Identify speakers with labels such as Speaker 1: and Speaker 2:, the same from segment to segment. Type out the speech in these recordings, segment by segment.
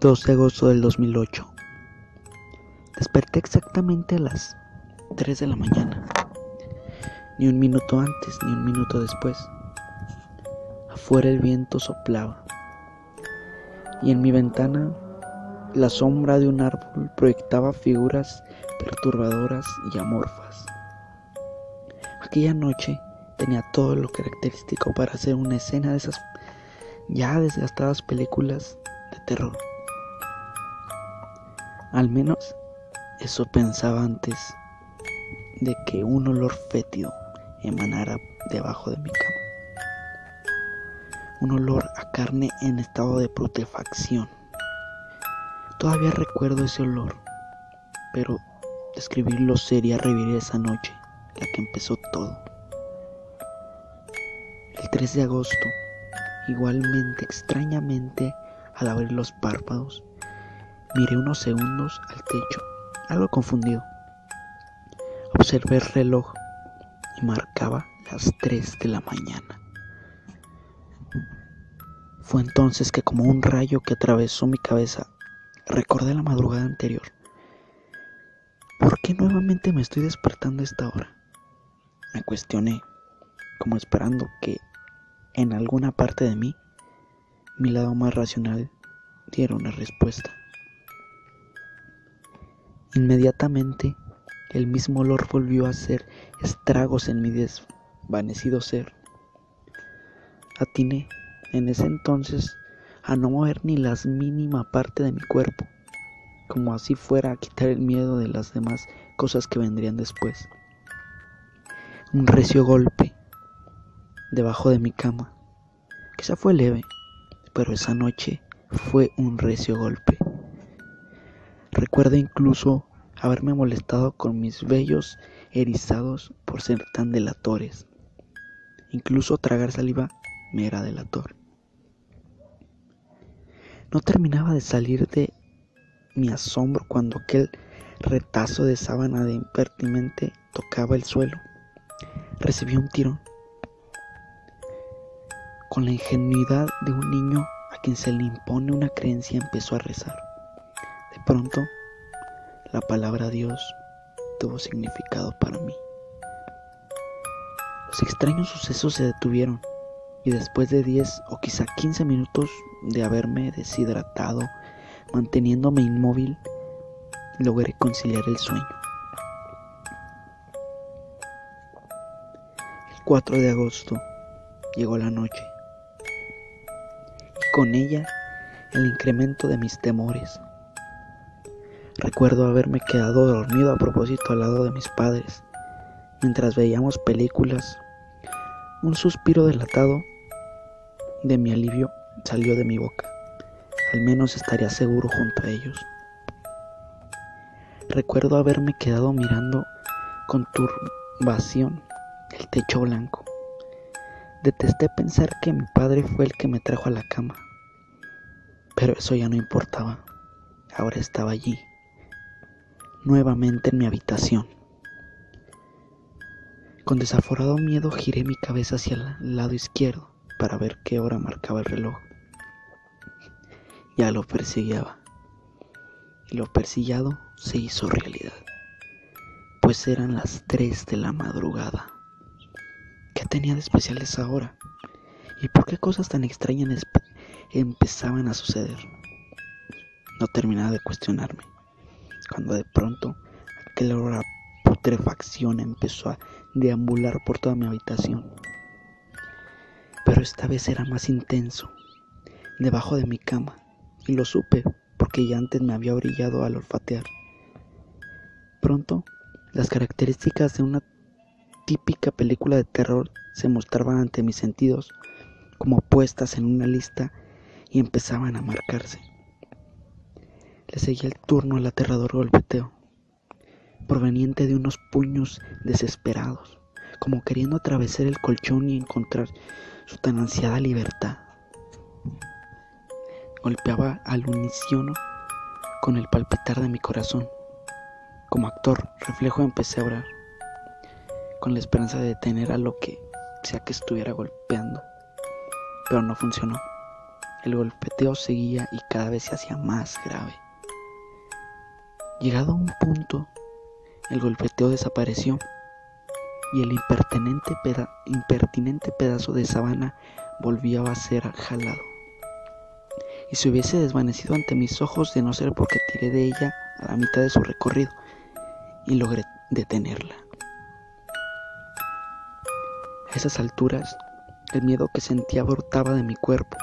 Speaker 1: 2 de agosto del 2008. Desperté exactamente a las 3 de la mañana. Ni un minuto antes ni un minuto después. Afuera el viento soplaba y en mi ventana la sombra de un árbol proyectaba figuras perturbadoras y amorfas. Aquella noche tenía todo lo característico para hacer una escena de esas ya desgastadas películas de terror. Al menos eso pensaba antes de que un olor fétido emanara debajo de mi cama. Un olor a carne en estado de putrefacción. Todavía recuerdo ese olor, pero describirlo sería revivir esa noche, la que empezó todo. El 3 de agosto, igualmente extrañamente, al abrir los párpados, miré unos segundos al techo, algo confundido. Observé el reloj y marcaba las 3 de la mañana. Fue entonces que, como un rayo que atravesó mi cabeza, recordé la madrugada anterior. ¿Por qué nuevamente me estoy despertando a esta hora? Me cuestioné, como esperando que en alguna parte de mí, mi lado más racional diera una respuesta. Inmediatamente, el mismo olor volvió a hacer estragos en mi desvanecido ser. Atiné en ese entonces a no mover ni la mínima parte de mi cuerpo, como así fuera a quitar el miedo de las demás cosas que vendrían después. Un recio golpe debajo de mi cama. Quizá fue leve, pero esa noche fue un recio golpe. Recuerdo incluso haberme molestado con mis vellos erizados por ser tan delatores. Incluso tragar saliva me era delator. No terminaba de salir de mi asombro cuando aquel retazo de sábana de impertinente tocaba el suelo. Recibí un tirón. Con la ingenuidad de un niño a quien se le impone una creencia, empezó a rezar. De pronto, la palabra Dios tuvo significado para mí. Los extraños sucesos se detuvieron y después de 10 o quizá 15 minutos de haberme deshidratado, manteniéndome inmóvil, logré conciliar el sueño. El 4 de agosto llegó la noche y con ella el incremento de mis temores. Recuerdo haberme quedado dormido a propósito al lado de mis padres mientras veíamos películas. Un suspiro delatado de mi alivio salió de mi boca. Al menos estaría seguro junto a ellos. Recuerdo haberme quedado mirando con turbación el techo blanco. Detesté pensar que mi padre fue el que me trajo a la cama, pero eso ya no importaba. Ahora estaba allí, nuevamente en mi habitación. Con desaforado miedo giré mi cabeza hacia el lado izquierdo para ver qué hora marcaba el reloj. Ya lo perseguía, y lo persiguiado se hizo realidad, pues eran las 3 de la madrugada. ¿Qué tenía de especial esa hora? ¿Y por qué cosas tan extrañas empezaban a suceder? No terminaba de cuestionarme, cuando de pronto aquel olor a putrefacción empezó a deambular por toda mi habitación. Pero esta vez era más intenso, debajo de mi cama, y lo supe porque ya antes me había orillado al olfatear. Pronto, las características de una típica película de terror se mostraban ante mis sentidos como puestas en una lista y empezaban a marcarse. Le seguía el turno al aterrador golpeteo, proveniente de unos puños desesperados, como queriendo atravesar el colchón y encontrar su tan ansiada libertad. Golpeaba al unísono con el palpitar de mi corazón. Como actor reflejo empecé a orar, con la esperanza de detener a lo que sea que estuviera golpeando, pero no funcionó. El golpeteo seguía y cada vez se hacía más grave. Llegado a un punto, el golpeteo desapareció y el impertinente pedazo de sábana volvió a ser jalado. Y se hubiese desvanecido ante mis ojos de no ser porque tiré de ella a la mitad de su recorrido y logré detenerla. A esas alturas, el miedo que sentía brotaba de mi cuerpo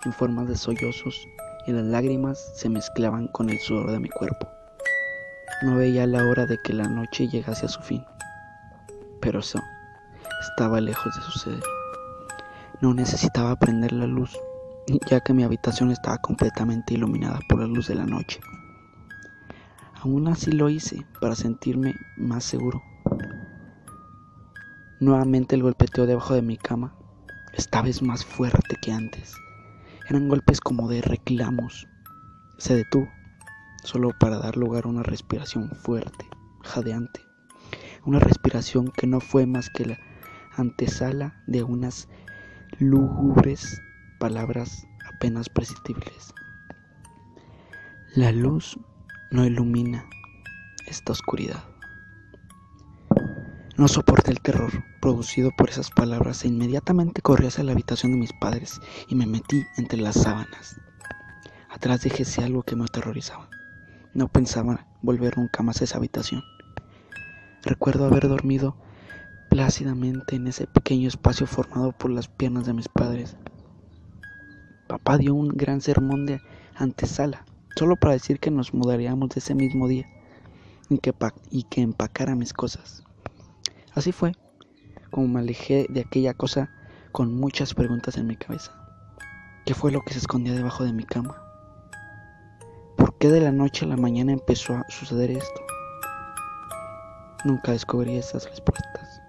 Speaker 1: en forma de sollozos y las lágrimas se mezclaban con el sudor de mi cuerpo. No veía la hora de que la noche llegase a su fin, pero eso estaba lejos de suceder. No necesitaba prender la luz, ya que mi habitación estaba completamente iluminada por la luz de la noche. Aún así lo hice para sentirme más seguro. Nuevamente el golpeteo debajo de mi cama, esta vez más fuerte que antes. Eran golpes como de reclamos. Se detuvo, solo para dar lugar a una respiración fuerte, jadeante. Una respiración que no fue más que la antesala de unas lúgubres palabras apenas perceptibles. La luz no ilumina esta oscuridad. No soporté el terror producido por esas palabras e inmediatamente corrí hacia la habitación de mis padres y me metí entre las sábanas. Atrás dejé algo que me aterrorizaba. No pensaba volver nunca más a esa habitación. Recuerdo haber dormido plácidamente en ese pequeño espacio formado por las piernas de mis padres. Papá dio un gran sermón de antesala, solo para decir que nos mudaríamos de ese mismo día y que empacara mis cosas. Así fue como me alejé de aquella cosa con muchas preguntas en mi cabeza. ¿Qué fue lo que se escondía debajo de mi cama? ¿Por qué de la noche a la mañana empezó a suceder esto? Nunca descubrí esas respuestas.